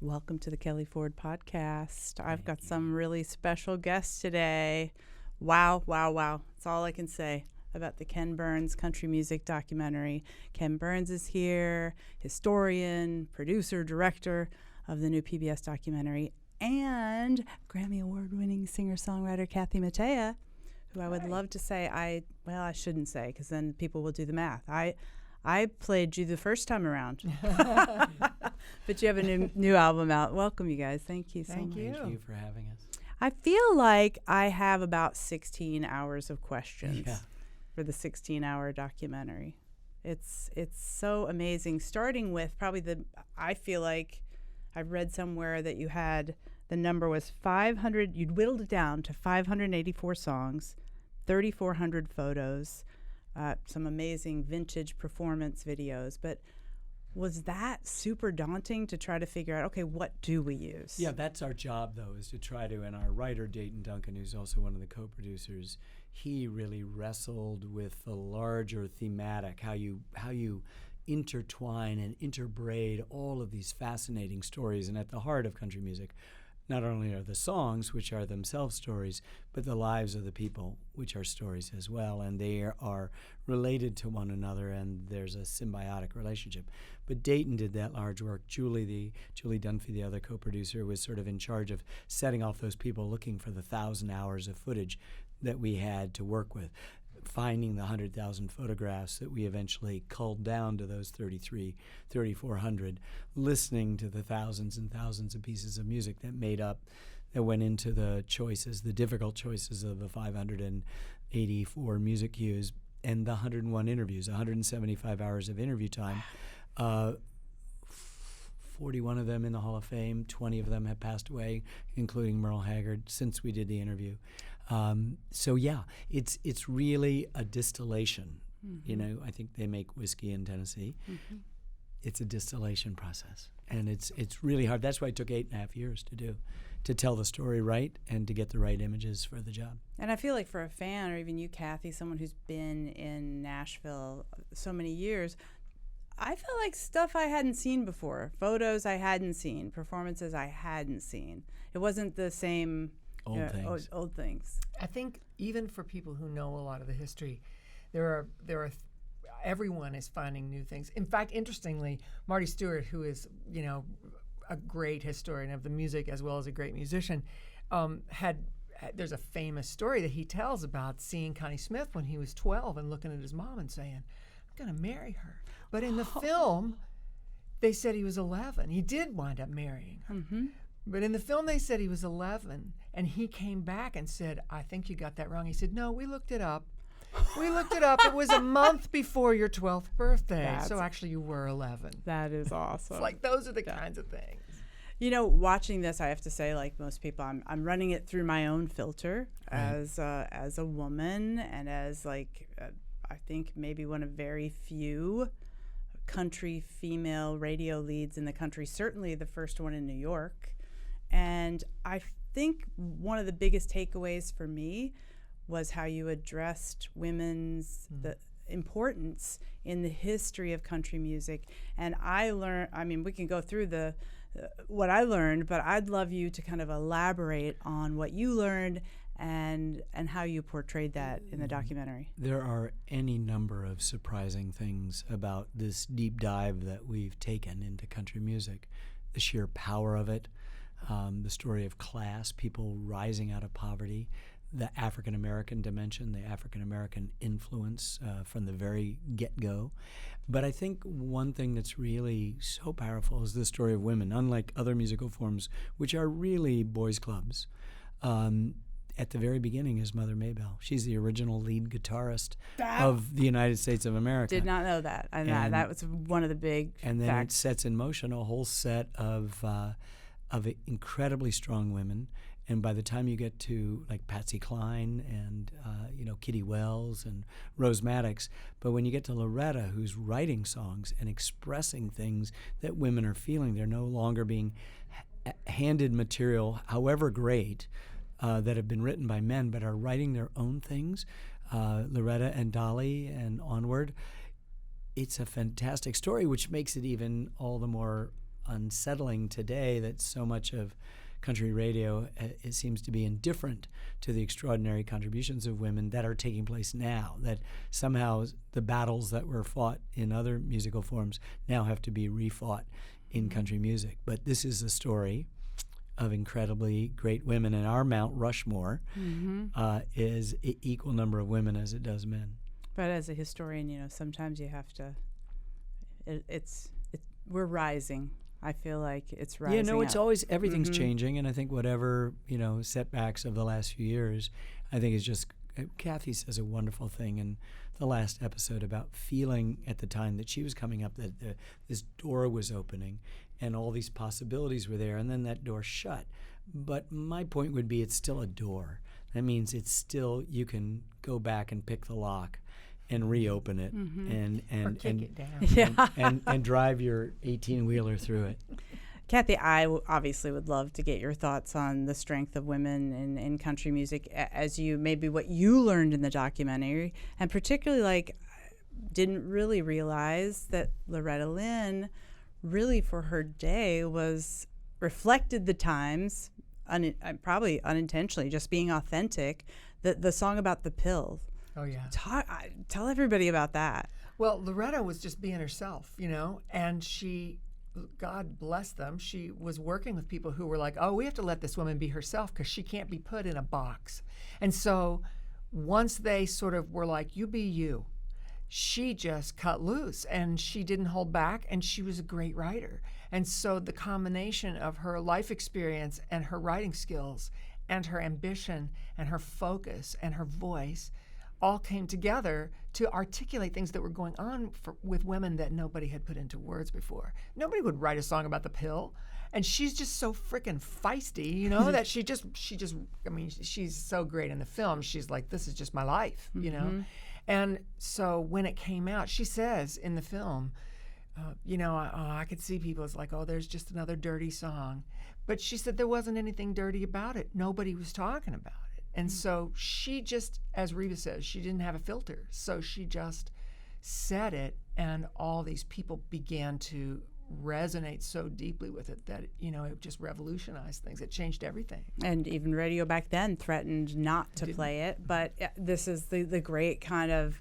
Welcome to the Kelly Ford podcast. I've got some really special guests today. Wow, wow, wow. That's all I can say about the Ken Burns country music documentary. Ken Burns is here, historian, producer, director of the new PBS documentary, and Grammy Award-winning singer-songwriter Kathy Mattea, who I would love to say I shouldn't say because then people will do the math. I played you the first time around, but you have a new album out. Welcome, you guys. Thank you so much. Thank you for having us. I feel like I have about 16 hours of questions for the 16-hour documentary. It's so amazing, starting with I feel like I've read somewhere that you had, the number was 500, you'd whittled it down to 584 songs, 3,400 photos, some amazing vintage performance videos. But was that super daunting to try to figure out, okay, what do we use? Yeah, that's our job, though, is to try to, and our writer, Dayton Duncan, who's also one of the co-producers, he really wrestled with the larger thematic, how you intertwine and interbraid all of these fascinating stories. And at the heart of country music, not only are the songs, which are themselves stories, but the lives of the people, which are stories as well. And they are related to one another, and there's a symbiotic relationship. But Dayton did that large work. Julie Dunphy, the other co-producer, was sort of in charge of setting off those people looking for the 1,000 hours of footage that we had to work with, finding the 100,000 photographs that we eventually culled down to those 3,400, listening to the thousands and thousands of pieces of music that went into the choices, the difficult choices of the 584 music cues, and the 101 interviews, 175 hours of interview time. 41 of them in the Hall of Fame, 20 of them have passed away, including Merle Haggard, since we did the interview. So yeah, it's really a distillation. Mm-hmm. You know, I think they make whiskey in Tennessee. Mm-hmm. It's a distillation process, and it's really hard. That's why it took 8.5 years to tell the story right and to get the right images for the job. And I feel like for a fan, or even you, Kathy, someone who's been in Nashville so many years, I felt like stuff I hadn't seen before, photos I hadn't seen, performances I hadn't seen. It wasn't the same old things. I think even for people who know a lot of the history, there are everyone is finding new things. In fact, interestingly, Marty Stewart, who is a great historian of the music as well as a great musician, there's a famous story that he tells about seeing Connie Smith when he was 12 and looking at his mom and saying, "I'm going to marry her." But in the film, they said he was 11. He did wind up marrying her. Mm-hmm. But in the film, they said he was 11, and he came back and said, "I think you got that wrong." He said, "No, we looked it up. It was a month before your 12th birthday, so actually you were 11. That is awesome. It's like those are the kinds of things. You know, watching this, I have to say, like most people, I'm running it through my own filter as a woman and as I think maybe one of very few country female radio leads in the country, certainly the first one in New York. And I think one of the biggest takeaways for me was how you addressed women's the importance in the history of country music. And I learned, we can go through what I learned, but I'd love you to kind of elaborate on what you learned and how you portrayed that in the documentary. There are any number of surprising things about this deep dive that we've taken into country music. The sheer power of it, the story of class, people rising out of poverty, the African-American dimension, the African-American influence from the very get-go. But I think one thing that's really so powerful is the story of women, unlike other musical forms, which are really boys' clubs. At the very beginning is Mother Maybelle. She's the original lead guitarist of the United States of America. Did not know that. And that was one of the big And then facts. It sets in motion a whole set of incredibly strong women. And by the time you get to like Patsy Cline and Kitty Wells and Rose Maddox, but when you get to Loretta, who's writing songs and expressing things that women are feeling, they're no longer being handed material, however great, that have been written by men, but are writing their own things. Loretta and Dolly and onward. It's a fantastic story, which makes it even all the more unsettling today that so much of country radio it seems to be indifferent to the extraordinary contributions of women that are taking place now, that somehow the battles that were fought in other musical forms now have to be refought in country music. But this is a story of incredibly great women, and our Mount Rushmore is equal number of women as it does men. But as a historian, you know, sometimes you have to, we're rising. I feel like it's rising. Yeah, no, it's up. always, everything's changing, and I think whatever, you know, setbacks of the last few years, I think is just, Kathy says a wonderful thing in the last episode about feeling at the time that she was coming up that this door was opening and all these possibilities were there, and then that door shut. But my point would be it's still a door. That means it's still, you can go back and pick the lock and reopen it or kick it down. and drive your 18-wheeler through it. Kathy, I obviously would love to get your thoughts on the strength of women in country music as you, maybe what you learned in the documentary, and particularly like didn't really realize that Loretta Lynn really for her day reflected the times, probably unintentionally, just being authentic, the song about the pill. Oh, yeah. Tell everybody about that. Well, Loretta was just being herself, you know, and she, God bless them, she was working with people who were like, oh, we have to let this woman be herself because she can't be put in a box. And so once they sort of were like, you be you, she just cut loose and she didn't hold back, and she was a great writer. And so the combination of her life experience and her writing skills and her ambition and her focus and her voice all came together to articulate things that were going on with women that nobody had put into words before. Nobody would write a song about the pill. And she's just so freaking feisty, you know, that she just, I mean, she's so great in the film. She's like, this is just my life, you know? And so when it came out, she says in the film, you know, I could see people, it's like, oh, there's just another dirty song. But she said there wasn't anything dirty about it. Nobody was talking about it. And so she just, as Reba says, she didn't have a filter. So she just said it, and all these people began to resonate so deeply with it that, you know, it just revolutionized things. It changed everything. And even radio back then threatened not to play it. But this is the great kind of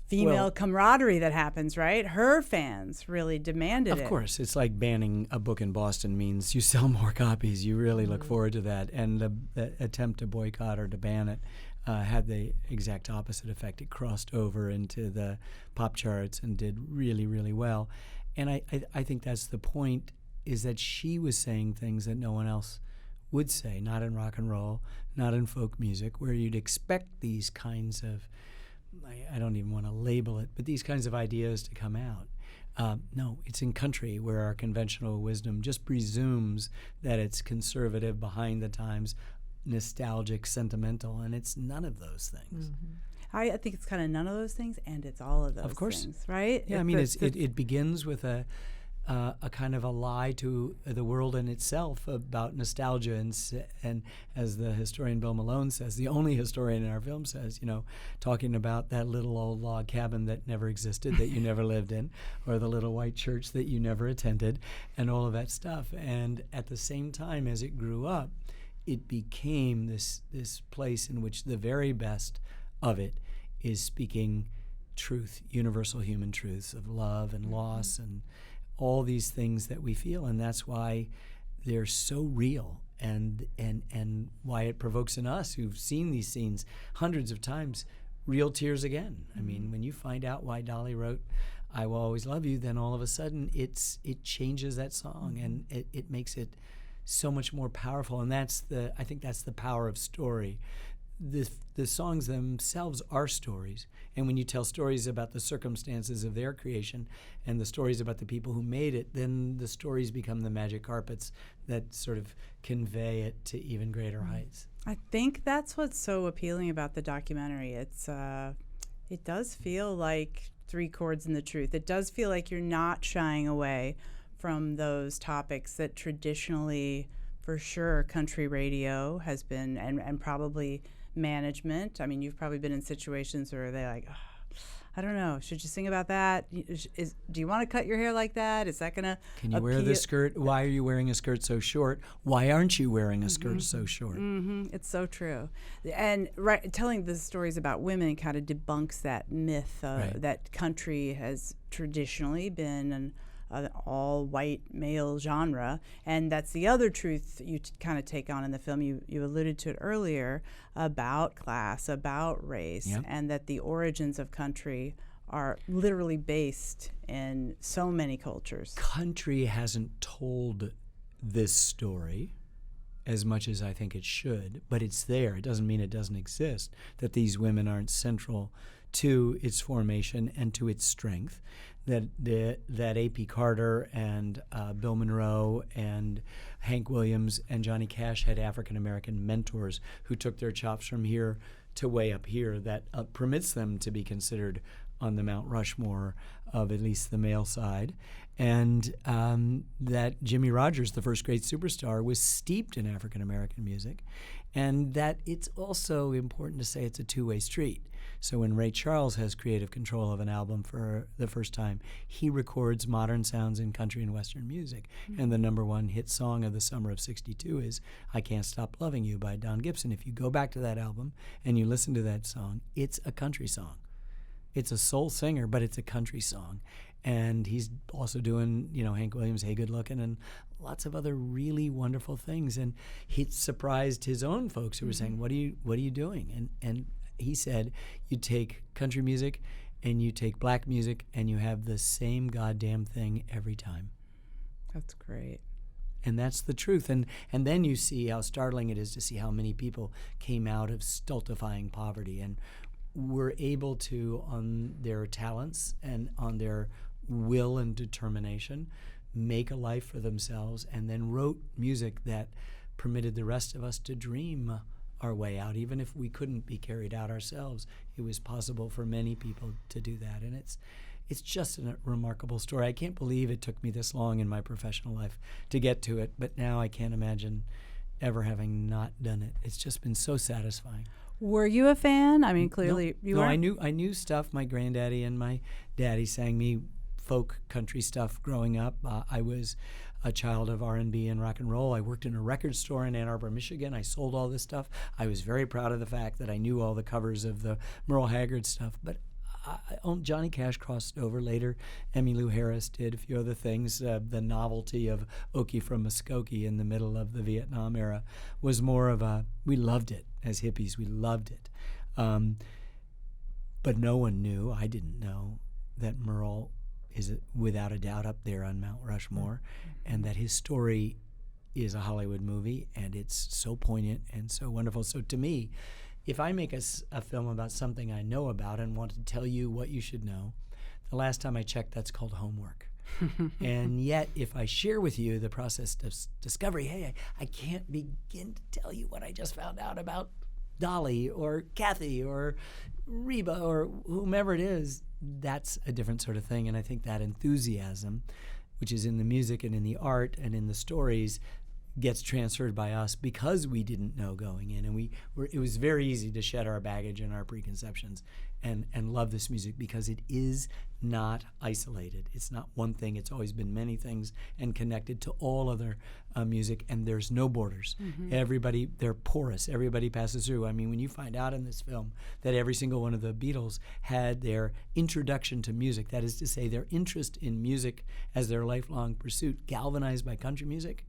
female camaraderie that happens, right? Her fans really demanded it. Of course. It's like banning a book in Boston means you sell more copies. You really look forward to that. And the attempt to boycott or to ban it had the exact opposite effect. It crossed over into the pop charts and did really, really well. And I think that's the point, is that she was saying things that no one else would say, not in rock and roll, not in folk music, where you'd expect these kinds of, I don't even want to label it, but these kinds of ideas to come out. No, it's in country, where our conventional wisdom just presumes that it's conservative, behind the times, nostalgic, sentimental, and it's none of those things. I think it's kind of none of those things, and it's all of those things, right? Yeah, I mean, it begins with a kind of a lie to the world in itself about nostalgia, and as the historian Bill Malone says, the only historian in our film says, you know, talking about that little old log cabin that never existed, that you never lived in, or the little white church that you never attended, and all of that stuff. And at the same time, as it grew up, it became this place in which the very best of it is speaking truth, universal human truths of love and loss and all these things that we feel. And that's why they're so real, and why it provokes in us who've seen these scenes hundreds of times real tears again. I mean, when you find out why Dolly wrote I Will Always Love You, then all of a sudden it changes that song, and it makes it so much more powerful. And I think that's the power of story. The songs themselves are stories, and when you tell stories about the circumstances of their creation and the stories about the people who made it, then the stories become the magic carpets that sort of convey it to even greater heights. I think that's what's so appealing about the documentary. It does feel like three chords in the truth. It does feel like you're not shying away from those topics that traditionally, for sure, country radio has been, and probably management. I mean, you've probably been in situations where they're like, oh, I don't know. Should you sing about that? Do you want to cut your hair like that? Is that gonna? Can you wear the skirt? Why are you wearing a skirt so short? Why aren't you wearing a skirt so short? It's so true. And telling the stories about women kind of debunks that myth that country has traditionally been an all-white male genre, and that's the other truth you kind of take on in the film. You alluded to it earlier about class, about race, and that the origins of country are literally based in so many cultures. Country hasn't told this story as much as I think it should, but it's there. It doesn't mean it doesn't exist, that these women aren't central to its formation and to its strength, that A.P. Carter and Bill Monroe and Hank Williams and Johnny Cash had African-American mentors who took their chops from here to way up here, that permits them to be considered on the Mount Rushmore of at least the male side, and that Jimmie Rodgers, the first great superstar, was steeped in African-American music, and that it's also important to say it's a two-way street. So when Ray Charles has creative control of an album for the first time, he records modern sounds in country and Western music. And the number one hit song of the summer of '62 is I Can't Stop Loving You by Don Gibson. If you go back to that album and you listen to that song, it's a country song. It's a soul singer, but it's a country song. And he's also doing, Hank Williams, Hey Good Looking, and lots of other really wonderful things. And he surprised his own folks who were saying, what are you doing? And he said, you take country music and you take black music and you have the same goddamn thing every time. That's great. And that's the truth. And then you see how startling it is to see how many people came out of stultifying poverty and were able to, on their talents and on their will and determination, make a life for themselves, and then wrote music that permitted the rest of us to dream our way out. Even if we couldn't be carried out ourselves, it was possible for many people to do that. And it's just a remarkable story. I can't believe it took me this long in my professional life to get to it, but now I can't imagine ever having not done it. It's just been so satisfying. Were you a fan? I mean, clearly you were. I knew stuff. My granddaddy and my daddy sang me folk country stuff growing up. I was a child of R&B and rock and roll. I worked in a record store in Ann Arbor, Michigan. I sold all this stuff. I was very proud of the fact that I knew all the covers of the Merle Haggard stuff. But Johnny Cash crossed over later. Emmylou Harris did a few other things. The novelty of Okie from Muskogee in the middle of the Vietnam era was more of we loved it as hippies. We loved it. But no one knew, I didn't know, that Merle is without a doubt up there on Mount Rushmore, and that his story is a Hollywood movie, and it's so poignant and so wonderful. So to me, if I make a film about something I know about and want to tell you what you should know, the last time I checked, that's called homework. And yet, if I share with you the process of discovery, hey, I can't begin to tell you what I just found out about Dolly or Kathy or Reba or whomever it is, that's a different sort of thing. And I think that enthusiasm, which is in the music and in the art and in the stories, gets transferred by us because we didn't know going in. And it was very easy to shed our baggage and our preconceptions and love this music because it is not isolated. It's not one thing. It's always been many things and connected to all other music, and there's no borders. Everybody, they're porous. Everybody passes through. I mean, when you find out in this film that every single one of the Beatles had their introduction to music, that is to say their interest in music as their lifelong pursuit, galvanized by country music,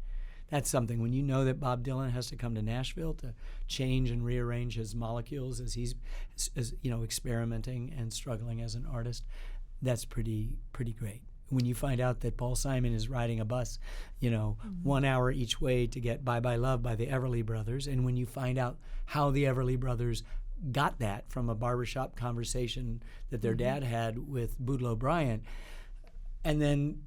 that's something. When you know that Bob Dylan has to come to Nashville to change and rearrange his molecules as he's experimenting and struggling as an artist, that's pretty great. When you find out that Paul Simon is riding a bus, 1 hour each way to get Bye Bye Love by the Everly Brothers, and when you find out how the Everly Brothers got that from a barbershop conversation that their dad had with Boudleaux Bryant, and then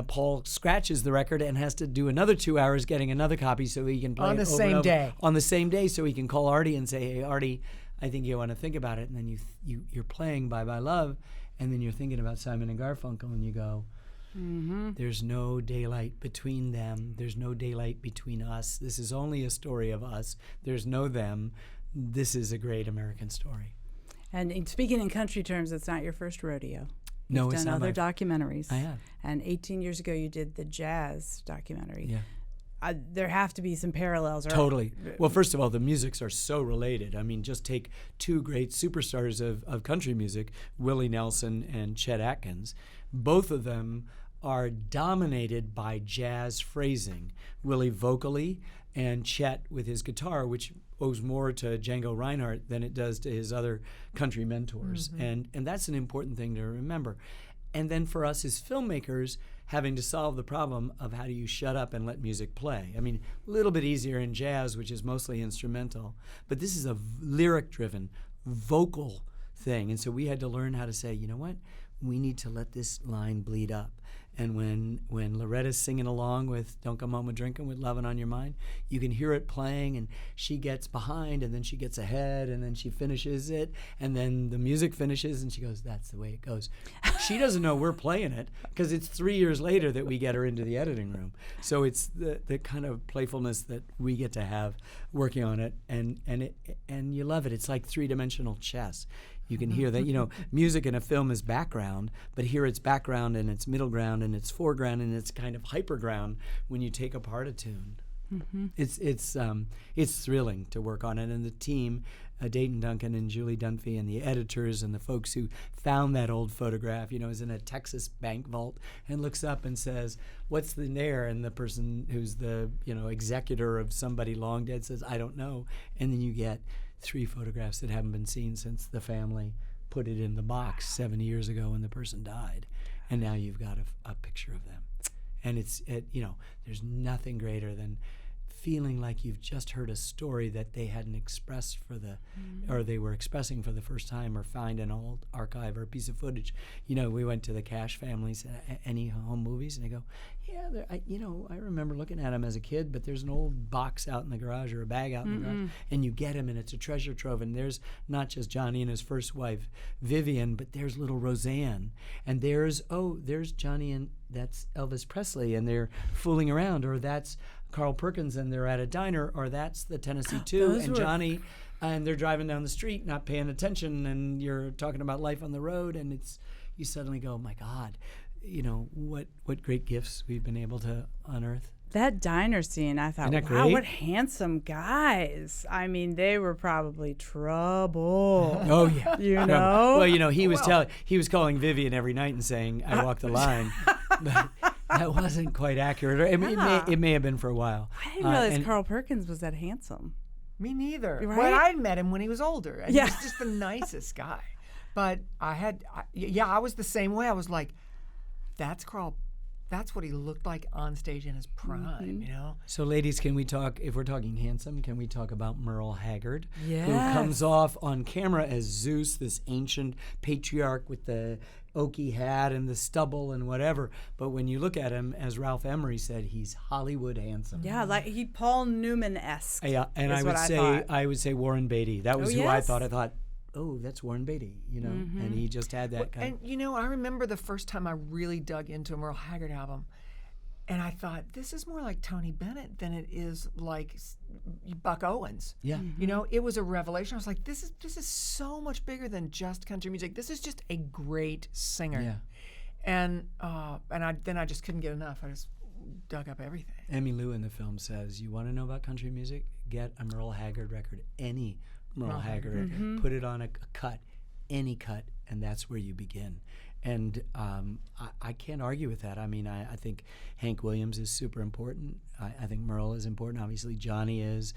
Paul scratches the record and has to do another 2 hours getting another copy so he can play on it the over same and over. day. On the same day, so he can call Artie and say, "Hey, Artie, I think you want to think about it." And then you're playing Bye Bye Love, and then you're thinking about Simon and Garfunkel, and you go, "There's no daylight between them. There's no daylight between us. This is only a story of us. There's no them. This is a great American story." And speaking in country terms, it's not your first rodeo. No, You've it's done not other documentaries. I have. And 18 years ago, you did the jazz documentary. Yeah. There have to be some parallels. Totally. Well, first of all, the musics are so related. I mean, just take two great superstars of country music, Willie Nelson and Chet Atkins. Both of them are dominated by jazz phrasing. Willie vocally, and Chet with his guitar, which owes more to Django Reinhardt than it does to his other country mentors. And that's an important thing to remember. And then for us as filmmakers, having to solve the problem of how do you shut up and let music play. I mean, a little bit easier in jazz, which is mostly instrumental, but this is a lyric-driven, vocal thing. And so we had to learn how to say, you know what, we need to let this line bleed up. And when Loretta's singing along with Don't Come Home a Drinkin' with Lovin' on Your Mind, you can hear it playing, and she gets behind, and then she gets ahead, and then she finishes it, and then the music finishes, and she goes, that's the way it goes. She doesn't know we're playing it, because it's 3 years later that we get her into the editing room. So it's the kind of playfulness that we get to have working on it, and you love it. It's like three-dimensional chess. You can hear that, music in a film is background, but here it's background and it's middle ground and it's foreground and it's kind of hyperground when you take apart a tune. It's thrilling to work on it, and the team, Dayton Duncan and Julie Dunphy, and the editors and the folks who found that old photograph, is in a Texas bank vault and looks up and says, "What's in there?" And the person who's the executor of somebody long dead says, "I don't know." And then you get 3 photographs that haven't been seen since the family put it in the box 7 years ago when the person died, and now you've got a picture of them. And there's nothing greater than feeling like you've just heard a story that they hadn't expressed or they were expressing for the first time, or find an old archive or a piece of footage. We went to the Cash families, any home movies, and they go, yeah, I remember looking at them as a kid, but there's an old box out in the garage or a bag out in the garage, and you get them, and it's a treasure trove, and there's not just Johnny and his first wife, Vivian, but there's little Roseanne, and there's Johnny and that's Elvis Presley, and they're fooling around, or that's Carl Perkins and they're at a diner, or that's the Tennessee Two and Johnny, and they're driving down the street not paying attention, and you're talking about life on the road, and you suddenly go, my God, what great gifts we've been able to unearth. That diner scene, I thought, wow, what handsome guys. I mean, they were probably trouble. Oh yeah, Well, he was calling Vivian every night and saying, "I walk the line." But that wasn't quite accurate. It may have been for a while. I didn't realize Carl Perkins was that handsome. Me neither. Right? Well, I met him when he was older, and he was just the nicest guy. But I was the same way. I was like, that's Carl. That's what he looked like on stage in his prime, So, ladies, can we talk, if we're talking handsome, can we talk about Merle Haggard? Yes. Who comes off on camera as Zeus, this ancient patriarch with the oaky hat and the stubble and whatever. But when you look at him, as Ralph Emery said, he's Hollywood handsome. Yeah, like he Paul Newman-esque. Yeah, and I would say Warren Beatty. That was who I thought. I thought, oh, that's Warren Beatty, and he just had that kind of... And, I remember the first time I really dug into a Merle Haggard album, and I thought, this is more like Tony Bennett than it is like Buck Owens. Yeah. It was a revelation. I was like, this is so much bigger than just country music. This is just a great singer. Yeah. And I just couldn't get enough. I just dug up everything. Emmylou in the film says, you want to know about country music? Get a Merle Haggard record, any Merle Haggard, put it on a cut, any cut, and that's where you begin. And I can't argue with that. I mean, I think Hank Williams is super important. I think Merle is important. Obviously, Johnny is.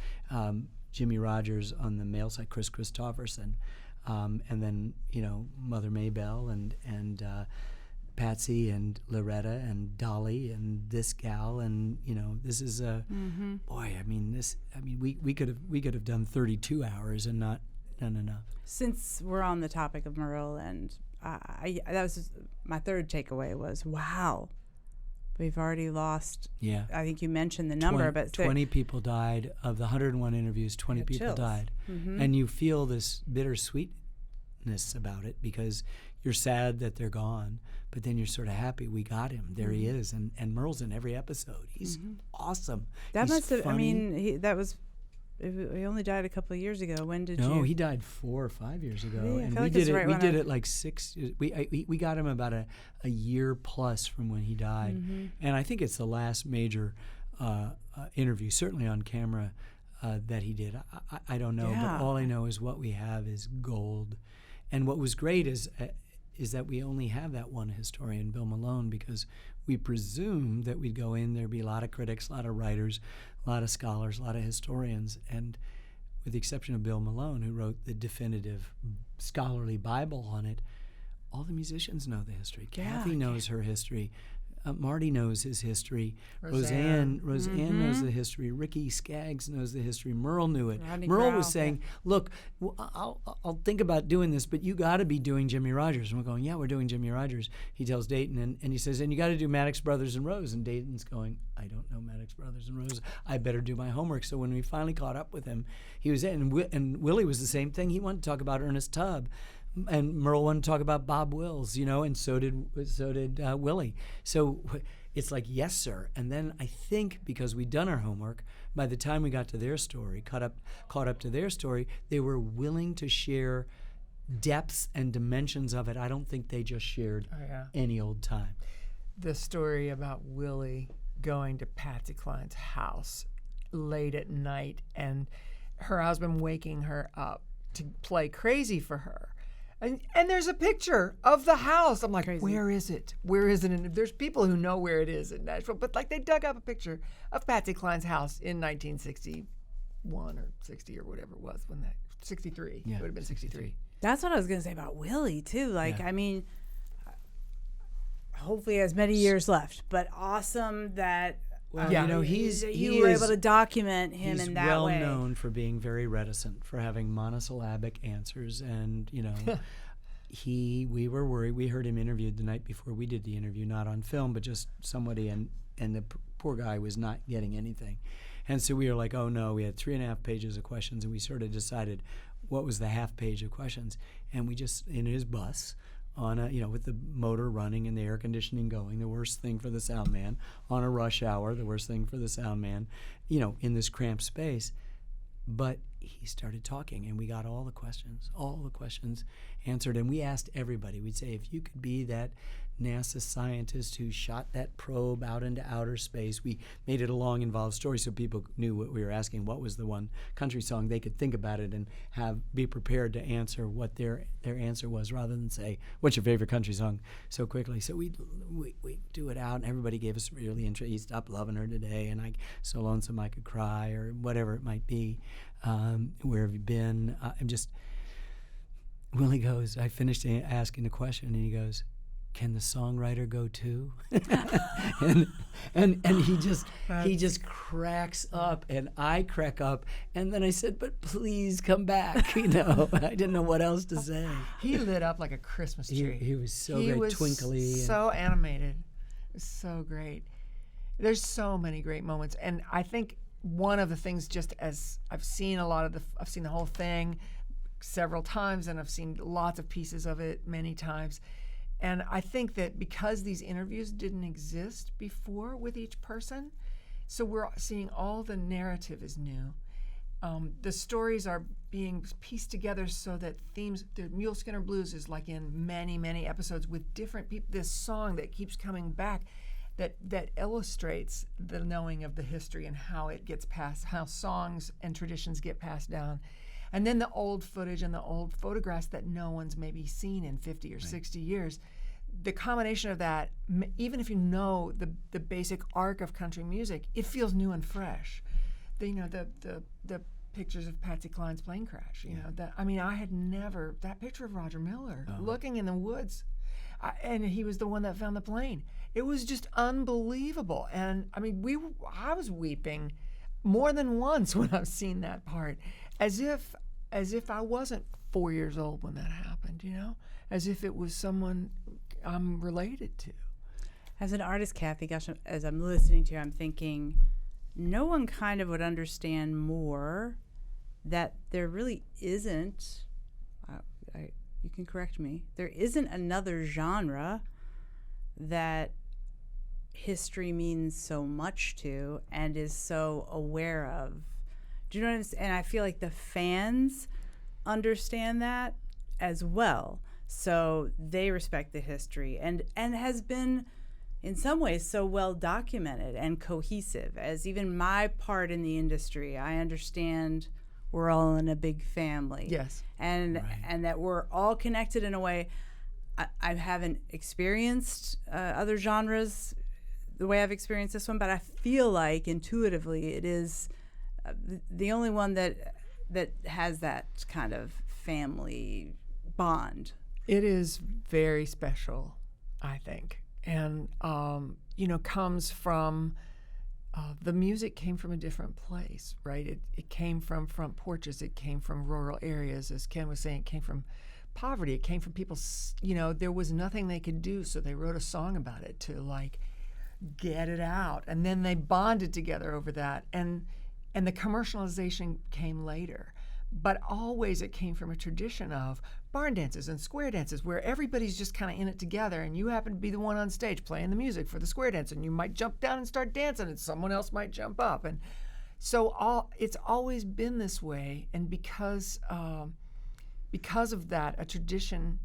Jimmy Rogers on the male side, Chris Christopherson, and then Mother Maybelle and Patsy and Loretta and Dolly and this gal, and this is boy. I mean, we could have done 32 hours and not done enough. Since we're on the topic of Merle, and that was my third takeaway was, wow, we've already lost. Yeah, I think you mentioned the number, but 20 people died of the 101 interviews. 20 people died, and you feel this bittersweetness about it because you're sad that they're gone, but then you're sort of happy we got him. There he is, and Merle's in every episode. He's awesome. That He's must have. funny. I mean, that was He only died a couple of years ago. When did you? No, he died 4 or 5 years ago, Yeah, I and feel we like did it's it. right We when did I- it like 6. We got him about a year plus from when he died, and I think it's the last major interview, certainly on camera, that he did. I don't know, Yeah. but all I know is what we have is gold. And what was great is that we only have that one historian, Bill Malone, because we presumed that we'd go in, there'd be a lot of critics, a lot of writers, a lot of scholars, a lot of historians, and with the exception of Bill Malone, who wrote the definitive scholarly Bible on it, all the musicians know the history. Yeah, Kathy knows her history. Marty knows his history. Roseanne. Roseanne knows the history. Ricky Skaggs knows the history. Merle knew it. Rodney Merle Crowell, was saying, "Look, I'll think about doing this, but you got to be doing Jimmy Rogers." And we're going, "Yeah, we're doing Jimmy Rogers." He tells Dayton, and he says, "And you got to do Maddox Brothers and Rose." And Dayton's going, "I don't know Maddox Brothers and Rose. I better do my homework." So when we finally caught up with him, he was in, and Willie was the same thing. He wanted to talk about Ernest Tubb. And Merle wanted to talk about Bob Wills, and so did Willie. So it's like, yes, sir. And then I think because we'd done our homework, by the time we got to their story, caught up to their story, they were willing to share depths and dimensions of it. I don't think they just shared any old time. The story about Willie going to Patsy Cline's house late at night and her husband waking her up to play Crazy for her. And there's a picture of the house. I'm like, Crazy. Where is it? Where is it? And there's people who know where it is in Nashville, but like they dug up a picture of Patsy Cline's house in 1961 or 60 or whatever it was when that 63. Yeah, It would have been 63. That's what I was going to say about Willie too. Like, Yeah. I mean, hopefully he has many years left, but awesome that Well, Yeah. you were able to document him he's in that well way. known for being very reticent, for having monosyllabic answers, and we were worried. We heard him interviewed the night before we did the interview, not on film, but just somebody, and the poor guy was not getting anything. And so we were like, oh no, we had 3.5 pages of questions, and we sort of decided what was the half page of questions. And we just, in his bus, on a, with the motor running and the air conditioning going, the worst thing for the sound man, on a rush hour, the worst thing for the sound man, in this cramped space. But he started talking, and we got all the questions answered. And we asked everybody. We'd say, if you could be that NASA scientist who shot that probe out into outer space. We made it a long, involved story so people knew what we were asking, what was the one country song. They could think about it and be prepared to answer what their answer was, rather than say, what's your favorite country song, so quickly. So we do it out, and everybody gave us really interest. He stopped loving her today, and so lonesome I could cry, or whatever it might be. Where have you been? Willie goes, I finished asking the question, and he goes, can the songwriter go too? and he just cracks up, and I crack up, and then I said, but please come back. I didn't know what else to say. He lit up like a Christmas tree. He was so great, twinkly. So animated. It was so great. There's so many great moments, and I think one of the things, just as I've seen I've seen the whole thing several times, and I've seen lots of pieces of it many times. And I think that because these interviews didn't exist before with each person, so we're seeing all the narrative is new. The stories are being pieced together so that themes, the Mule Skinner Blues is like in many, many episodes with different people, this song that keeps coming back that illustrates the knowing of the history and how it gets passed, how songs and traditions get passed down. And then the old footage and the old photographs that no one's maybe seen in 50 or 60 years. The combination of that, even if you know the basic arc of country music, it feels new and fresh. The pictures of Patsy Cline's plane crash. I had never, that picture of Roger Miller looking in the woods, and he was the one that found the plane. It was just unbelievable. And I was weeping more than once when I've seen that part. As if I wasn't 4 years old when that happened, as if it was someone I'm related to. As an artist, Kathy, gosh, as I'm listening to you, I'm thinking, no one kind of would understand more that there really isn't, you can correct me, there isn't another genre that history means so much to and is so aware of. Do you know what I'm saying? And I feel like the fans understand that as well. So they respect the history and has been in some ways so well documented and cohesive. As even my part in the industry, I understand we're all in a big family. Yes. And that we're all connected in a way. I haven't experienced other genres the way I've experienced this one, but I feel like intuitively it is the only one that has that kind of family bond. It is very special, I think, and comes from the music came from a different place, right? It came from front porches. It came from rural areas, as Ken was saying. It came from poverty. It came from people. There was nothing they could do, so they wrote a song about it to get it out, and then they bonded together over that, and the commercialization came later. But always it came from a tradition of barn dances and square dances where everybody's just kind of in it together, and you happen to be the one on stage playing the music for the square dance, and you might jump down and start dancing, and someone else might jump up. And so it's always been this way, and because of that, a tradition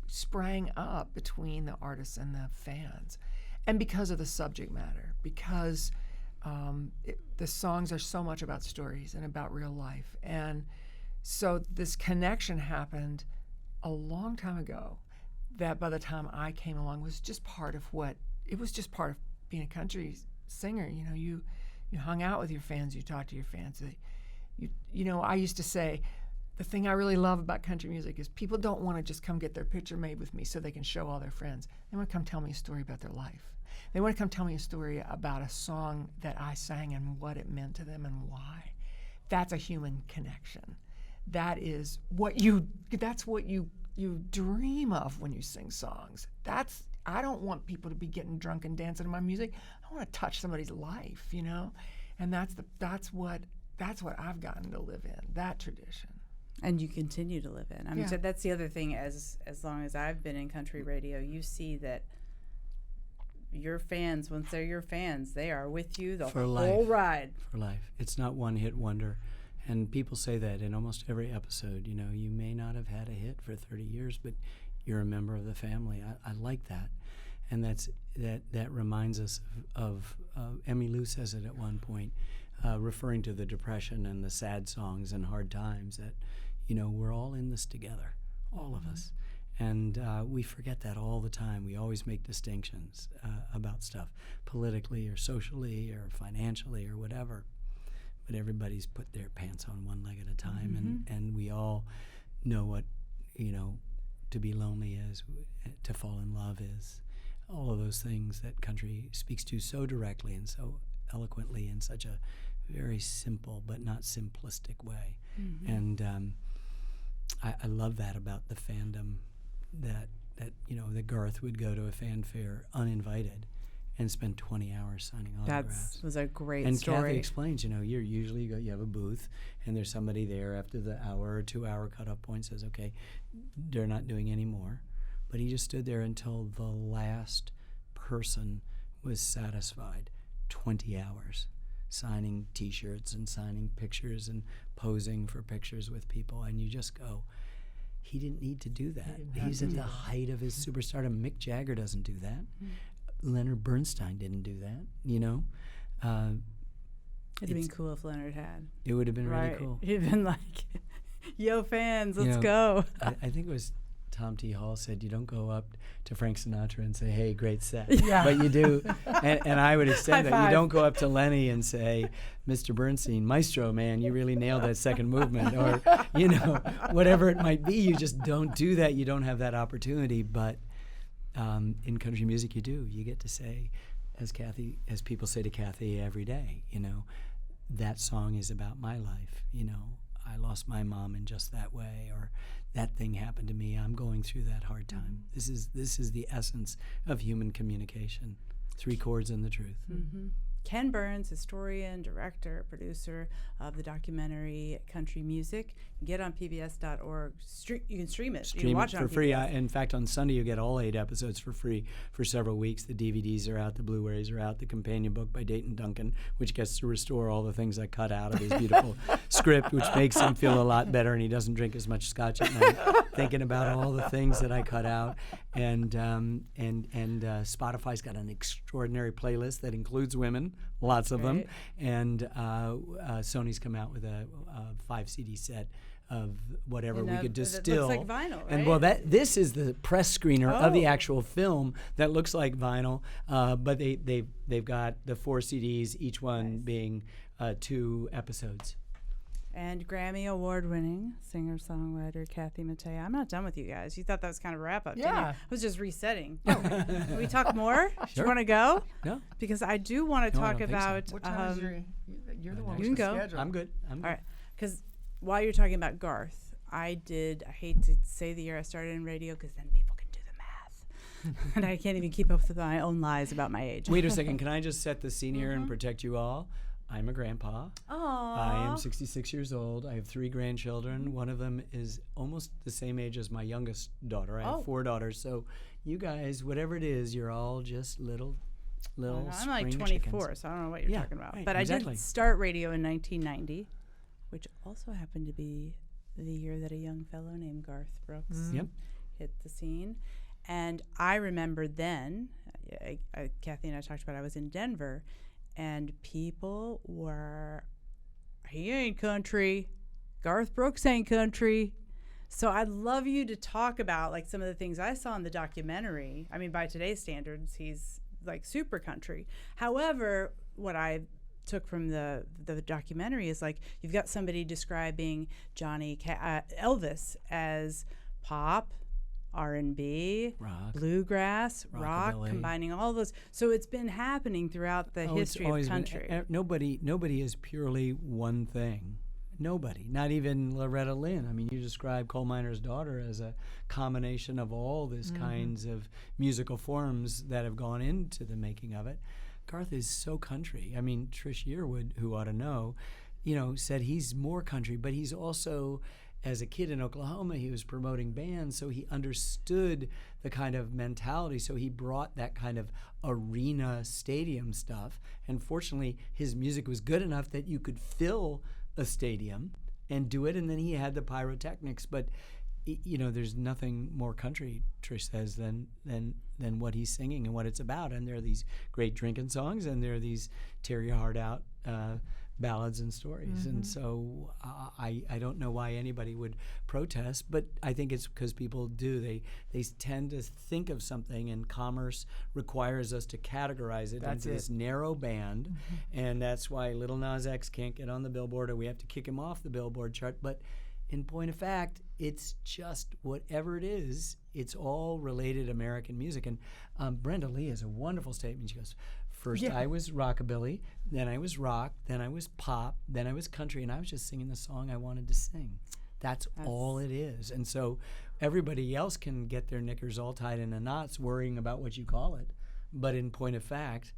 sprang up between the artists and the fans. And because of the subject matter, because the songs are so much about stories and about real life. And so this connection happened a long time ago that by the time I came along was just part of being a country singer. You hung out with your fans, you talked to your fans. I used to say, the thing I really love about country music is people don't want to just come get their picture made with me so they can show all their friends. They want to come tell me a story about their life. They want to come tell me a story about a song that I sang and what it meant to them and why. That's a human connection. That's what you dream of when you sing songs. I don't want people to be getting drunk and dancing to my music. I want to touch somebody's life, And that's what I've gotten to live in, that tradition. And you continue to live in. I mean, Yeah. so that's the other thing. As long as I've been in country radio, you see that your fans, once they're your fans, they are with you the whole ride. For life. It's not one hit wonder. And people say that in almost every episode. You may not have had a hit for 30 years, but you're a member of the family. I like that. And that reminds us of Emmylou says it at one point, referring to the Depression and the sad songs and hard times, that, we're all in this together, all of us. And we forget that all the time. We always make distinctions about stuff, politically or socially or financially or whatever. But everybody's put their pants on one leg at a time, and we all know what, to be lonely is, to fall in love is, all of those things that country speaks to so directly and so eloquently in such a very simple but not simplistic way. And I love that about the fandom, that Garth would go to a fanfare uninvited and spend 20 hours signing autographs. That was a great and story. And Kathy explains, you're usually you have a booth, and there's somebody there after the hour or 2 hour cutoff point says, okay, they're not doing any more. But he just stood there until the last person was satisfied. 20 hours, signing T-shirts and signing pictures and posing for pictures with people, and you just go, he didn't need to do that. He's at the height of his superstardom. Mick Jagger doesn't do that. Leonard Bernstein didn't do that, It'd been cool if Leonard had. It would have been really cool. He'd been like, yo, fans, let's go. I think it was Tom T. Hall said, you don't go up to Frank Sinatra and say, hey, great set. Yeah. But you do. And I would extend High that. five. You don't go up to Lenny and say, Mr. Bernstein, maestro, man, you really nailed that second movement. Or, whatever it might be. You just don't do that. You don't have that opportunity. But in country music, you do. You get to say, as people say to Kathy every day, that song is about my life. I lost my mom in just that way, or that thing happened to me. I'm going through that hard time. This is the essence of human communication. 3 chords and the truth. Ken Burns, historian, director, producer of the documentary Country Music. Get on PBS.org. You can stream it. You can watch it for on free. PBS. In fact, on Sunday you get all 8 episodes for free for several weeks. The DVDs are out, the Blu-rays are out, the companion book by Dayton Duncan, which gets to restore all the things I cut out of his beautiful script, which makes him feel a lot better, and he doesn't drink as much scotch at night, thinking about all the things that I cut out. And Spotify's got an extraordinary playlist that includes women, lots of them, and Sony's come out with a 5 CD set of whatever we could distill. It looks like vinyl, right? And well, this is the press screener of the actual film that looks like vinyl, but they've got the 4 CDs, each one being 2 episodes. And Grammy Award-winning singer-songwriter Kathy Mattea. I'm not done with you guys. You thought that was kind of a wrap-up, didn't you? I was just resetting. Can we talk more? Sure. Do you want to go? No. Because I do want to No, I talk don't think so. about... What time is you're the one You with can the go. schedule. I'm good. All right. Because while you're talking about Garth, I hate to say the year I started in radio because then people can do the math. And I can't even keep up with my own lies about my age. Wait a second. Can I just set the scene here and protect you all? I'm a grandpa. Aww. I am 66 years old. I have 3 grandchildren. One of them is almost the same age as my youngest daughter. I have 4 daughters. So you guys, whatever it is, you're all just little I'm like spring 24, chickens. so I don't know what you're talking about. Right, But exactly. I did start radio in 1990, which also happened to be the year that a young fellow named Garth Brooks hit the scene. And I remember then, Kathy and I talked about I was in Denver, and people were, he ain't country. Garth Brooks ain't country. So I'd love you to talk about like some of the things I saw in the documentary. I mean, by today's standards, he's like super country. However, what I took from the documentary is like you've got somebody describing Elvis as pop, R&B, bluegrass, rock, combining all those. So it's been happening throughout the history of country. Nobody is purely one thing. Nobody, not even Loretta Lynn. I mean, you describe Coal Miner's Daughter as a combination of all these kinds of musical forms that have gone into the making of it. Garth is so country. I mean, Trish Yearwood, who ought to know, said he's more country, but he's also, as a kid in Oklahoma, he was promoting bands, so he understood the kind of mentality. So he brought that kind of arena stadium stuff. And fortunately, his music was good enough that you could fill a stadium and do it. And then he had the pyrotechnics. But there's nothing more country, Trish says, than what he's singing and what it's about. And there are these great drinking songs, and there are these tear your heart out ballads and stories. And so I don't know why anybody would protest, but I think it's because people do. They tend to think of something, and commerce requires us to categorize it into this narrow band, and that's why Lil Nas X can't get on the Billboard, or we have to kick him off the Billboard chart. But in point of fact, it's just whatever it is, it's all related American music. And Brenda Lee has a wonderful statement. She goes, first I was rockabilly, then I was rock, then I was pop, then I was country, and I was just singing the song I wanted to sing. That's all it is. And so everybody else can get their knickers all tied in knots worrying about what you call it. But in point of fact,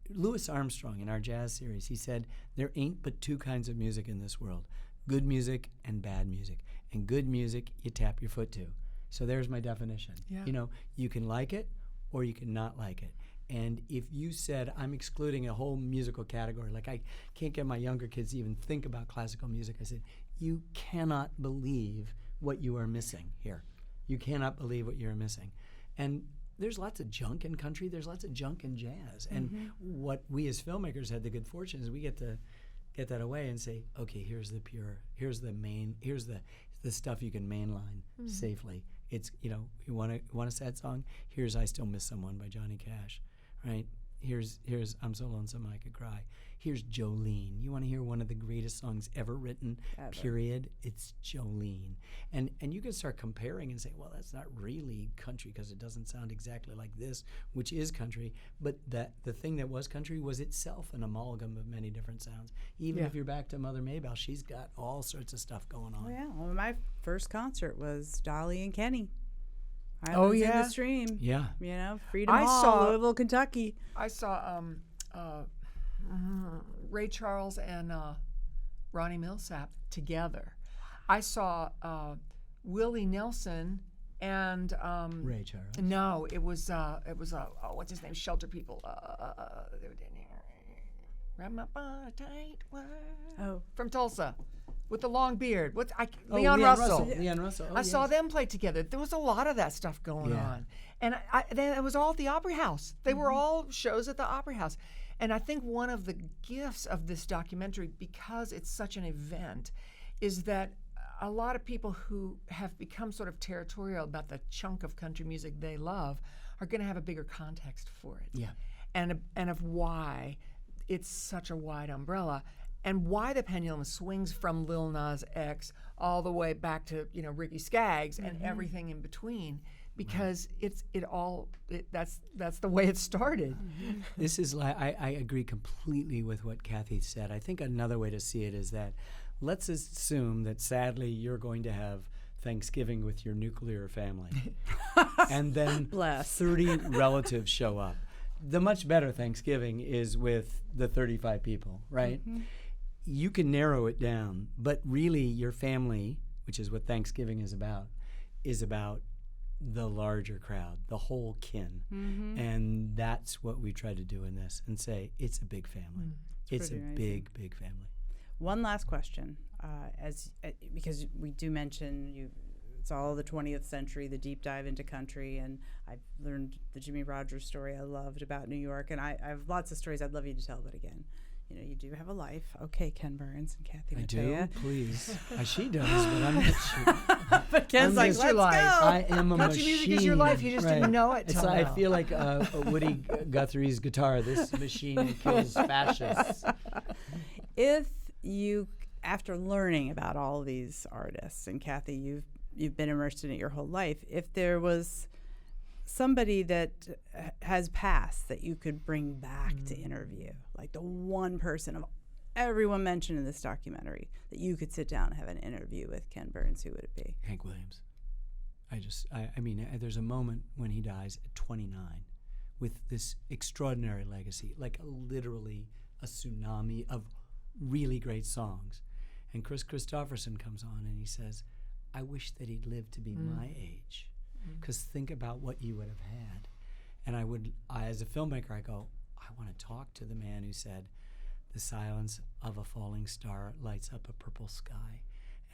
Louis Armstrong in our jazz series, he said, there ain't but 2 kinds of music in this world, good music and bad music. And good music, you tap your foot to. So there's my definition. Yeah. You can like it or you can not like it. And if you said, I'm excluding a whole musical category, like I can't get my younger kids to even think about classical music, I said, you cannot believe what you are missing here. You cannot believe what you're missing. And there's lots of junk in country, there's lots of junk in jazz. And what we as filmmakers had the good fortune is we get to get that away and say, okay, here's the stuff you can mainline safely. It's, you want a sad song? Here's I Still Miss Someone by Johnny Cash. Right? Here's I'm So Lonesome I Could Cry. Here's Jolene. You want to hear one of the greatest songs ever written, period? It's Jolene. And you can start comparing and say, well, that's not really country because it doesn't sound exactly like this, which is country. But the thing that was country was itself an amalgam of many different sounds. Even if you're back to Mother Maybelle, she's got all sorts of stuff going on. Oh, yeah. Well, my first concert was Dolly and Kenny. Islands in the Stream. Yeah. Freedom Hall, Louisville, Kentucky. I saw Ray Charles and Ronnie Millsap together. I saw Willie Nelson and Ray Charles. No, it was what's his name? Shelter People. They were down here. Wrap up a tight word. From Tulsa, with the long beard. Leon Russell. Leon Russell. Oh, I saw them play together. There was a lot of that stuff going on, and then it was all at the Opry House. They were all shows at the Opry House, and I think one of the gifts of this documentary, because it's such an event, is that a lot of people who have become sort of territorial about the chunk of country music they love are going to have a bigger context for it. Yeah. And of why it's such a wide umbrella, and why the pendulum swings from Lil Nas X all the way back to Ricky Skaggs and everything in between, because that's the way it started. This is I agree completely with what Kathy said. I think another way to see it is that let's assume that sadly you're going to have Thanksgiving with your nuclear family, and then 30 relatives show up. The much better Thanksgiving is with the 35 people, right? Mm-hmm. You can narrow it down, but really your family, which is what Thanksgiving is about the larger crowd, the whole kin. Mm-hmm. And that's what we try to do in this, and say it's a big family. It's a big, big family. One last question, because we do mention it's all the 20th century, the deep dive into country, and I've learned the Jimmy Rogers story I loved about New York, and I have lots of stories I'd love you to tell, but again, you do have a life. Okay, Ken Burns and Kathy Mattea. I do, please. She does, but I'm not sure. But Ken's like, let's go. I am a country machine. Music is your life. You just didn't know it. It's like, I feel like Woody Guthrie's guitar. This machine kills fascists. If you, after learning about all these artists, and Kathy, you've been immersed in it your whole life, if there was somebody that has passed that you could bring back to interview, like the one person of everyone mentioned in this documentary that you could sit down and have an interview with Ken Burns, who would it be? Hank Williams. I mean, there's a moment when he dies at 29 with this extraordinary legacy, like literally a tsunami of really great songs. And Chris Christopherson comes on and he says, I wish that he'd lived to be my age, because think about what you would have had. And I as a filmmaker, I go, I want to talk to the man who said, the silence of a falling star lights up a purple sky,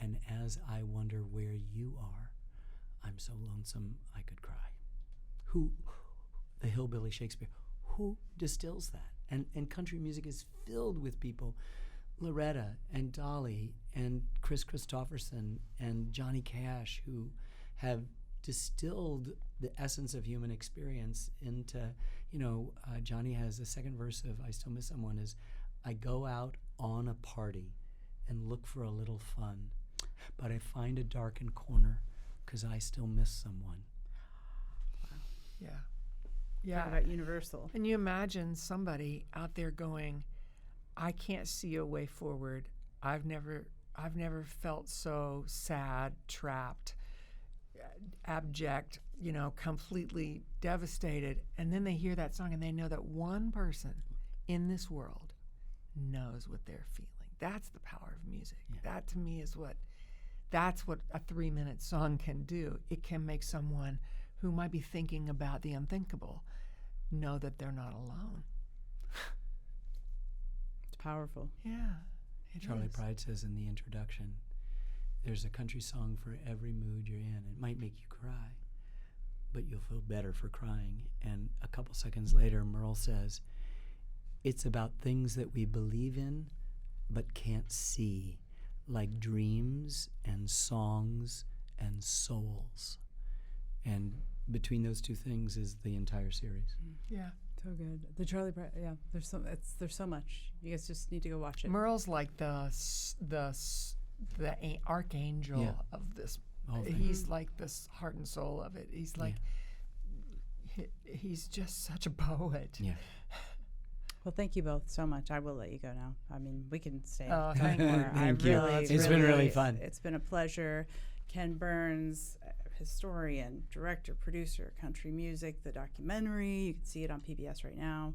and as I wonder where you are, I'm so lonesome I could cry. Who, the hillbilly Shakespeare, who distills that? And country music is filled with people, Loretta and Dolly and Chris Christopherson and Johnny Cash, who have distilled the essence of human experience into, Johnny has the second verse of I Still Miss Someone is, I go out on a party and look for a little fun, but I find a darkened corner because I still miss someone. Wow. Yeah. Yeah. Talk about universal. And you imagine somebody out there going, I can't see a way forward. I've never felt so sad, trapped, abject, completely devastated. And then they hear that song and they know that one person in this world knows what they're feeling. That's the power of music. Yeah. That to me is that's what a 3-minute song can do. It can make someone who might be thinking about the unthinkable know that they're not alone. It's powerful. Yeah. Charlie Pride says in the introduction, there's a country song for every mood you're in. It might make you cry, but you'll feel better for crying. And a couple seconds later, Merle says, it's about things that we believe in but can't see, like dreams and songs and souls. And between those two things is the entire series. Yeah. So good. The Charlie Brown, yeah. There's so much. You guys just need to go watch it. Merle's like the archangel of this. He's like this heart and soul of it. He's like, he's just such a poet. Yeah. Well, thank you both so much. I will let you go now. I mean, we can stay. Oh, thank you. Thank you. It's been really fun. It's been a pleasure. Ken Burns, historian, director, producer, country music, the documentary. You can see it on PBS right now.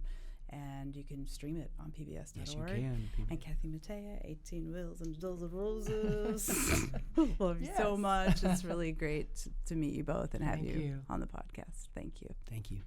and you can stream it on PBS.org. Yes, you can. And Kathy Mattea, 18 Wheels and a Dozen Roses. Love you so Yes. much. It's really great to meet you both and have Thank you. on the podcast. Thank you. Thank you.